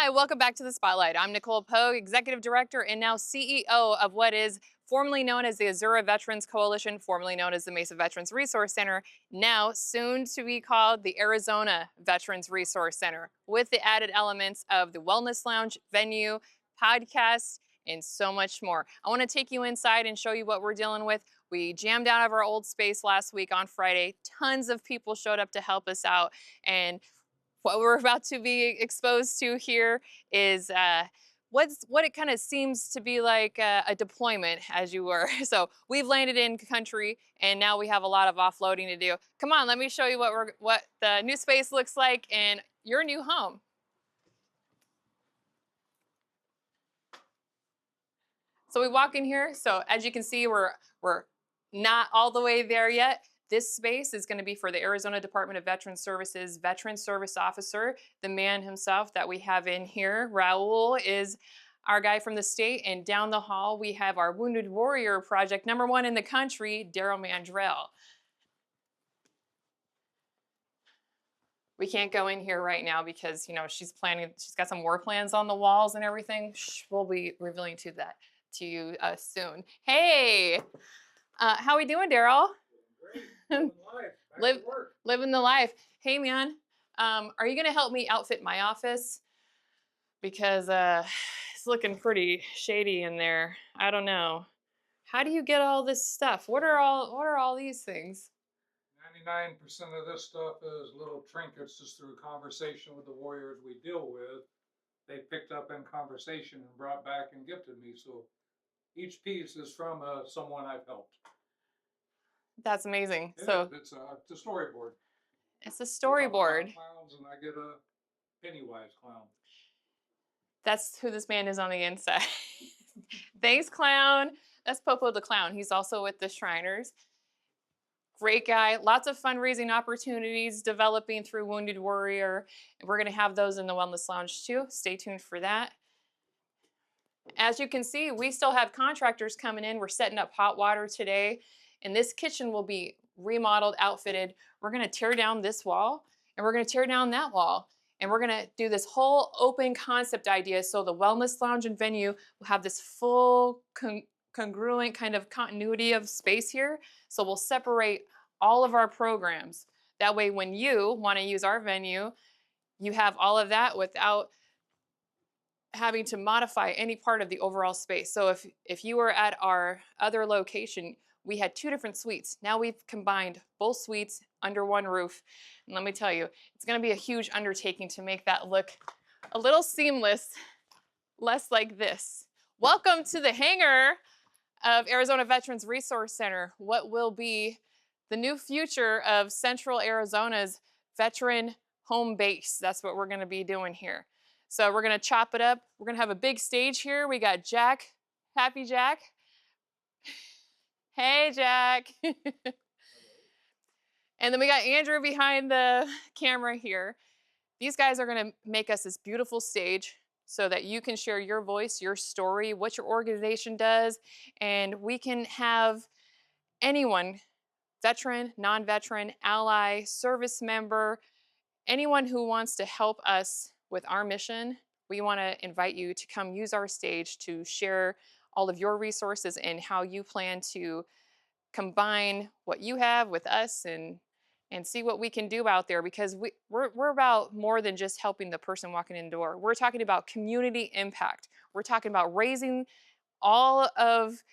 Hi, welcome back to the Spotlight. I'm Nicole Pogue, Executive Director and now CEO of what is formerly known as the Azura Veterans Coalition, formerly known as the Mesa Veterans Resource Center, now soon to be called the Arizona Veterans Resource Center, with the added elements of the Wellness Lounge, venue, podcast, and so much more. I want to take you inside and show you what we're dealing with. We jammed out of our old space last week on Friday. Tons of people showed up to help us out, and what we're about to be exposed to here is what it kind of seems to be like a deployment, as you were. So we've landed in country, and now we have a lot of offloading to do. Come on, let me show you what the new space looks like in your new home. So we walk in here. So as you can see, we're not all the way there yet. This space is going to be for the Arizona Department of Veteran Services Veteran Service Officer, the man himself that we have in here. Raul is our guy from the state, and down the hall we have our Wounded Warrior Project #1 in the country, Daryl Mandrell. We can't go in here right now because, she's got some war plans on the walls and everything. We'll be revealing that to you soon. Hey, how we doing, Daryl? Great. Living life. Live, living the life. Hey, man, are you gonna help me outfit my office? Because it's looking pretty shady in there. I don't know. How do you get all this stuff? What are all these things? 99% of this stuff is little trinkets just through conversation with the warriors we deal with. They picked up in conversation and brought back and gifted me. So each piece is from someone I've helped. That's amazing. It's a storyboard. It's a storyboard. Clowns, and I get a Pennywise clown. That's who this man is on the inside. Thanks, clown. That's Popo the clown. He's also with the Shriners. Great guy. Lots of fundraising opportunities developing through Wounded Warrior. We're going to have those in the Wellness Lounge too. Stay tuned for that. As you can see, we still have contractors coming in. We're setting up hot water today, and this kitchen will be remodeled, outfitted. We're going to tear down this wall, and we're going to tear down that wall, and we're going to do this whole open concept idea. So the Wellness Lounge and venue will have this full congruent kind of continuity of space here. So we'll separate all of our programs. That way, when you want to use our venue, you have all of that without having to modify any part of the overall space. So if you were at our other location, we had 2 different suites. Now we've combined both suites under one roof. And let me tell you, it's going to be a huge undertaking to make that look a little seamless, less like this. Welcome to the hangar of Arizona Veterans Resource Center, what will be the new future of Central Arizona's veteran home base. That's what we're going to be doing here. So we're going to chop it up. We're going to have a big stage here. We got Jack. Happy Jack. Hey, Jack. And then we got Andrew behind the camera here. These guys are going to make us this beautiful stage so that you can share your voice, your story, what your organization does, and we can have anyone, veteran, non-veteran, ally, service member, anyone who wants to help us with our mission. We want to invite you to come use our stage to share all of your resources and how you plan to combine what you have with us and see what we can do out there, because we're about more than just helping the person walking in the door. We're talking about community impact. We're talking about raising all of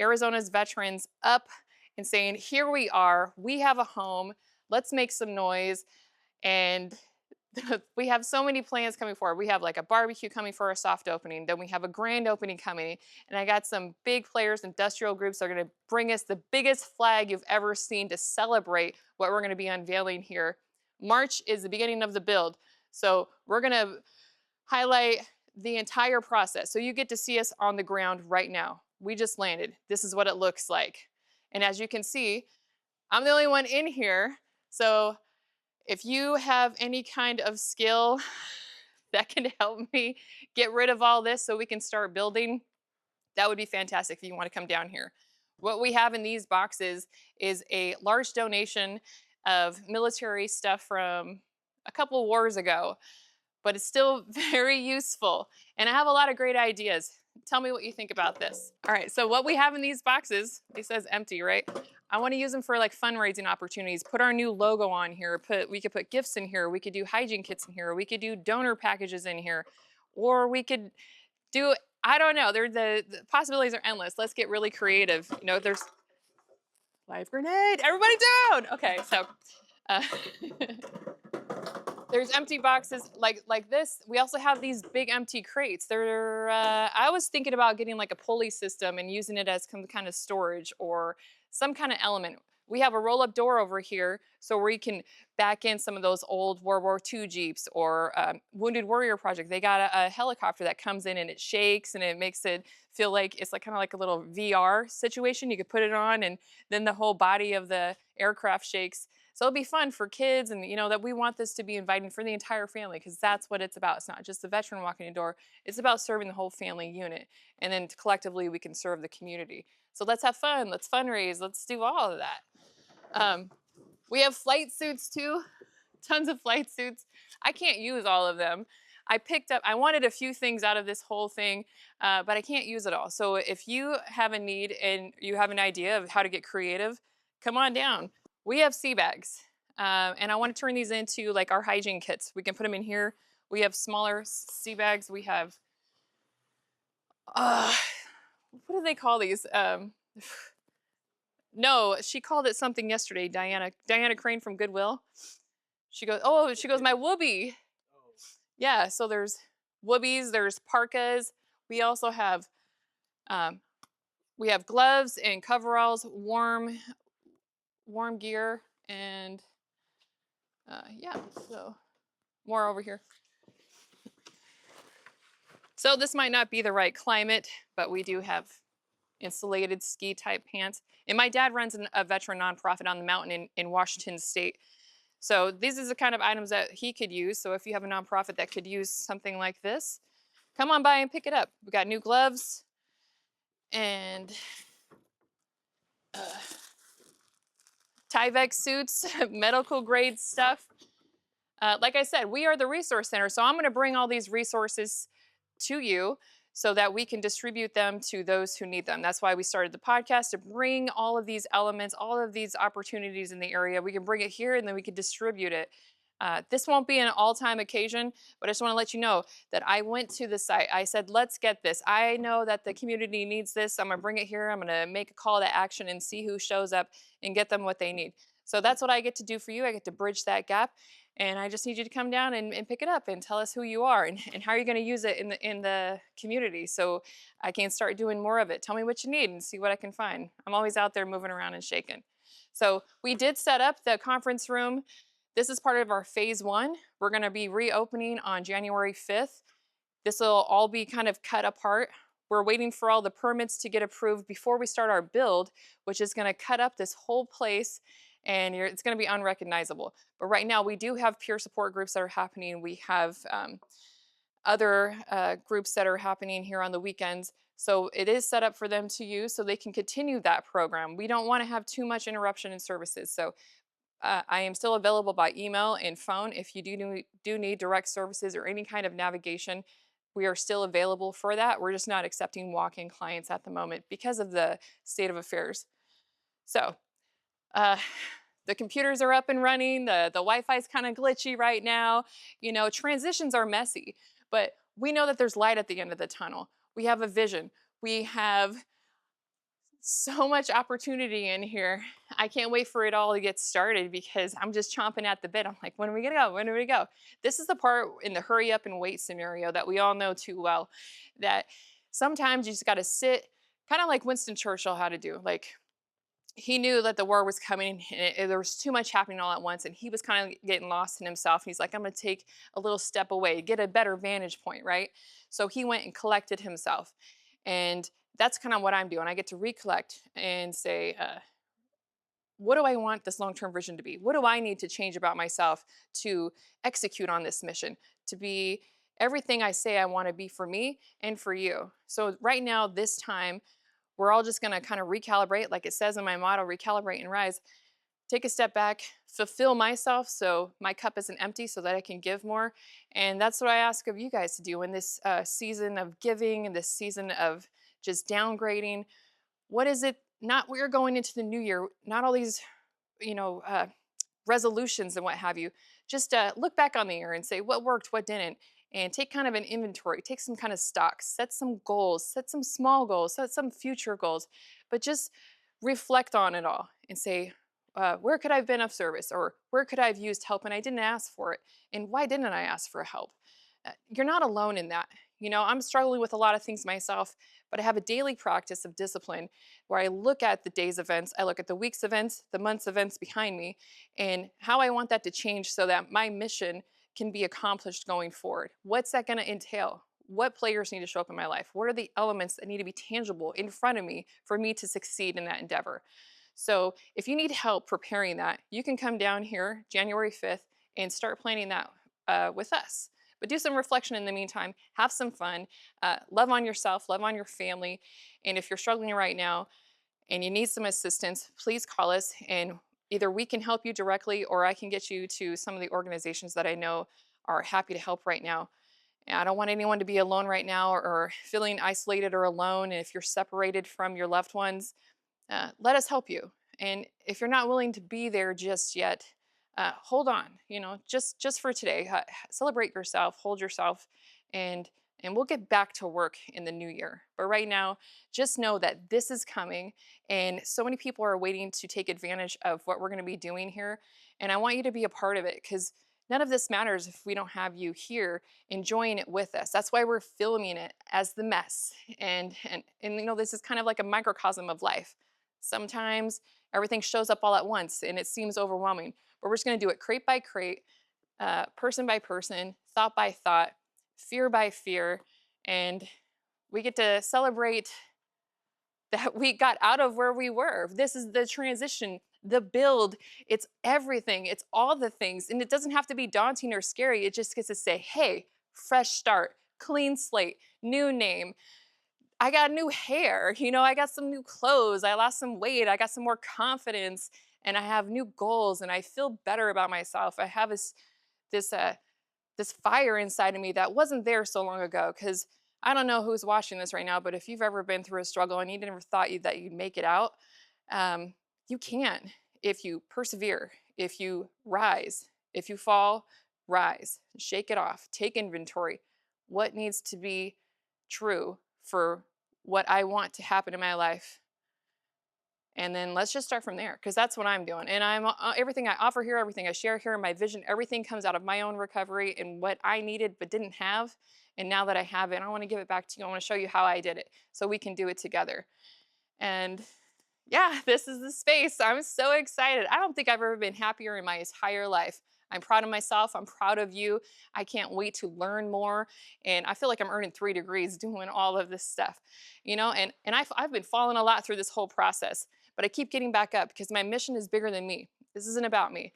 Arizona's veterans up and saying, here we are, we have a home, let's make some noise. And we have so many plans coming forward. We have like a barbecue coming for a soft opening. Then we have a grand opening coming. And I got some big players, industrial groups that are going to bring us the biggest flag you've ever seen to celebrate what we're going to be unveiling here. March is the beginning of the build. So we're going to highlight the entire process. So you get to see us on the ground right now. We just landed. This is what it looks like. And as you can see, I'm the only one in here. So if you have any kind of skill that can help me get rid of all this so we can start building, that would be fantastic if you want to come down here. What we have in these boxes is a large donation of military stuff from a couple wars ago. but it's still very useful. And I have a lot of great ideas. Tell me what you think about this. All right, so what we have in these boxes, it says empty, right? I want to use them for like fundraising opportunities. Put our new logo on here. We could put gifts in here. We could do hygiene kits in here. We could do donor packages in here, or we could do, I don't know. The possibilities are endless. Let's get really creative. There's live grenade. Everybody down. Okay, so uh, there's empty boxes like this. We also have these big empty crates. I was thinking about getting like a pulley system and using it as some kind of storage or some kind of element. We have a roll-up door over here, so we can back in some of those old World War II Jeeps or Wounded Warrior Project. They got a helicopter that comes in and it shakes and it makes it feel like it's like kind of like a little VR situation. You could put it on, and then the whole body of the aircraft shakes. So it'll be fun for kids, and that we want this to be inviting for the entire family, because that's what it's about. It's not just the veteran walking the door. It's about serving the whole family unit, and then collectively we can serve the community. So let's have fun. Let's fundraise. Let's do all of that. Um, we have flight suits too, tons of flight suits. I can't use all of them. I wanted a few things out of this whole thing, but I can't use it all. So if you have a need and you have an idea of how to get creative, come on down. We have sea bags, and I want to turn these into like our hygiene kits. We can put them in here. We have smaller sea bags. We have, uh, what do they call these? No, she called it something yesterday. Diana Crane from Goodwill. She goes, my whoopee. Yeah, so there's whoobies, there's parkas. We also have um, we have gloves and coveralls, warm gear, and yeah. So more over here. So this might not be the right climate, but we do have insulated ski type pants. And my dad runs a veteran nonprofit on the mountain in Washington State. So these are the kind of items that he could use. So if you have a nonprofit that could use something like this, come on by and pick it up. We got new gloves and Tyvek suits, medical grade stuff. Like I said, we are the resource center. So I'm going to bring all these resources to you so that we can distribute them to those who need them. That's why we started the podcast, to bring all of these elements, all of these opportunities in the area. We can bring it here and then we can distribute it. This won't be an all-time occasion, but I just want to let you know that I went to the site. I said, let's get this. I know that the community needs this. I'm going to bring it here. I'm going to make a call to action and see who shows up and get them what they need. So that's what I get to do for you. I get to bridge that gap. And I just need you to come down and pick it up and tell us who you are and how you're going to use it in the community, so I can start doing more of it. Tell me what you need and see what I can find. I'm always out there moving around and shaking. So we did set up the conference room. This is part of our phase 1. We're going to be reopening on January 5th. This will all be kind of cut apart. We're waiting for all the permits to get approved before we start our build, which is going to cut up this whole place, and it's going to be unrecognizable. But right now we do have peer support groups that are happening. We have other groups that are happening here on the weekends. So it is set up for them to use so they can continue that program. We don't want to have too much interruption in services. So I am still available by email and phone. If you do need direct services or any kind of navigation, we are still available for that. We're just not accepting walk-in clients at the moment because of the state of affairs. So uh, the computers are up and running. The Wi-Fi is kind of glitchy right now. Transitions are messy, but we know that there's light at the end of the tunnel. We have a vision. We have so much opportunity in here. I can't wait for it all to get started because I'm just chomping at the bit. I'm like, when are we gonna go? When are we go? This is the part in the hurry up and wait scenario that we all know too well, that sometimes you just gotta sit, kind of like Winston Churchill had to do. Like, he knew that the war was coming and there was too much happening all at once, and he was kind of getting lost in himself. He's like, I'm gonna take a little step away, get a better vantage point, right? So he went and collected himself. And that's kind of what I'm doing. I get to recollect and say, what do I want this long-term vision to be? What do I need to change about myself to execute on this mission, to be everything I say I want to be for me and for you? So right now, this time, we're all just going to kind of recalibrate, like it says in my motto, recalibrate and rise. Take a step back, fulfill myself so my cup isn't empty so that I can give more. And that's what I ask of you guys to do in this season of giving and this season of just downgrading. What is it? Not we're going into the new year, not all these, you know, resolutions and what have you. Just look back on the year and say what worked, what didn't, and take kind of an inventory, take some kind of stock, set some goals, set some small goals, set some future goals, but just reflect on it all and say, where could I have been of service, or where could I have used help and I didn't ask for it, and why didn't I ask for help? You're not alone in that. I'm struggling with a lot of things myself, but I have a daily practice of discipline where I look at the day's events, I look at the week's events, the month's events behind me, and how I want that to change so that my mission can be accomplished going forward. What's that going to entail? What players need to show up in my life? What are the elements that need to be tangible in front of me for me to succeed in that endeavor? So, if you need help preparing that, you can come down here January 5th and start planning that with us. But do some reflection in the meantime, have some fun, love on yourself, love on your family. And if you're struggling right now and you need some assistance, please call us and either we can help you directly or I can get you to some of the organizations that I know are happy to help right now. And I don't want anyone to be alone right now or feeling isolated or alone. And if you're separated from your loved ones, let us help you. And if you're not willing to be there just yet, hold on. Just for today, celebrate yourself, hold yourself, and we'll get back to work in the new year. But right now, just know that this is coming, and so many people are waiting to take advantage of what we're going to be doing here. And I want you to be a part of it because none of this matters if we don't have you here enjoying it with us. That's why we're filming it as the mess. And this is kind of like a microcosm of life. Sometimes everything shows up all at once and it seems overwhelming, but we're just going to do it crate by crate, person by person, thought by thought, fear by fear, and we get to celebrate that we got out of where we were. This is the transition, the build, it's everything, it's all the things, and it doesn't have to be daunting or scary. It just gets to say, hey, fresh start, clean slate, new name. I got new hair, I got some new clothes, I lost some weight, I got some more confidence, and I have new goals, and I feel better about myself. I have this this fire inside of me that wasn't there so long ago. Because I don't know who's watching this right now, but if you've ever been through a struggle and you never thought that you'd make it out, you can if you persevere, if you rise, if you fall, rise, shake it off, take inventory. What needs to be true for what I want to happen in my life? And then let's just start from there because that's what I'm doing. And everything I offer here, everything I share here, my vision, everything comes out of my own recovery and what I needed but didn't have. And now that I have it, I want to give it back to you. I want to show you how I did it so we can do it together. And yeah, this is the space. I'm so excited. I don't think I've ever been happier in my entire life. I'm proud of myself. I'm proud of you. I can't wait to learn more. And I feel like I'm earning 3 degrees doing all of this stuff, and I've been falling a lot through this whole process, but I keep getting back up because my mission is bigger than me. This isn't about me.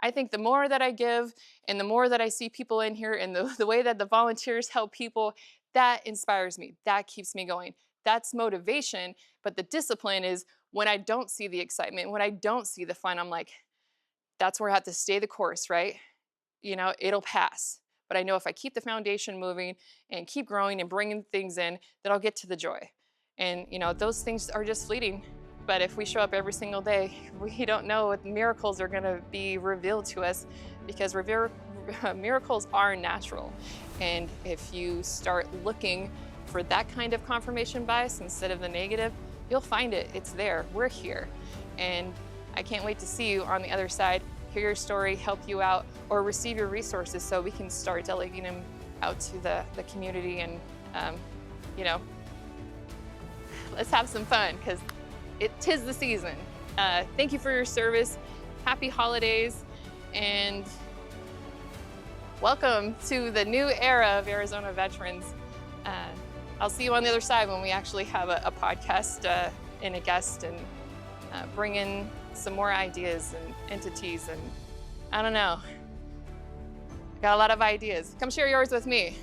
I think the more that I give and the more that I see people in here and the way that the volunteers help people, that inspires me. That keeps me going. That's motivation. But the discipline is when I don't see the excitement, when I don't see the fun, I'm like, that's where I have to stay the course, right? It'll pass. But I know if I keep the foundation moving and keep growing and bringing things in, that I'll get to the joy. And, those things are just fleeting. But if we show up every single day, we don't know what miracles are going to be revealed to us because miracles are natural. And if you start looking for that kind of confirmation bias instead of the negative, you'll find it. It's there. We're here. And I can't wait to see you on the other side, hear your story, help you out, or receive your resources so we can start delegating them out to the community. And, let's have some fun because tis the season. Thank you for your service. Happy holidays. And welcome to the new era of Arizona veterans. I'll see you on the other side when we actually have a podcast and a guest and bring in some more ideas and entities. And I don't know, got a lot of ideas. Come share yours with me.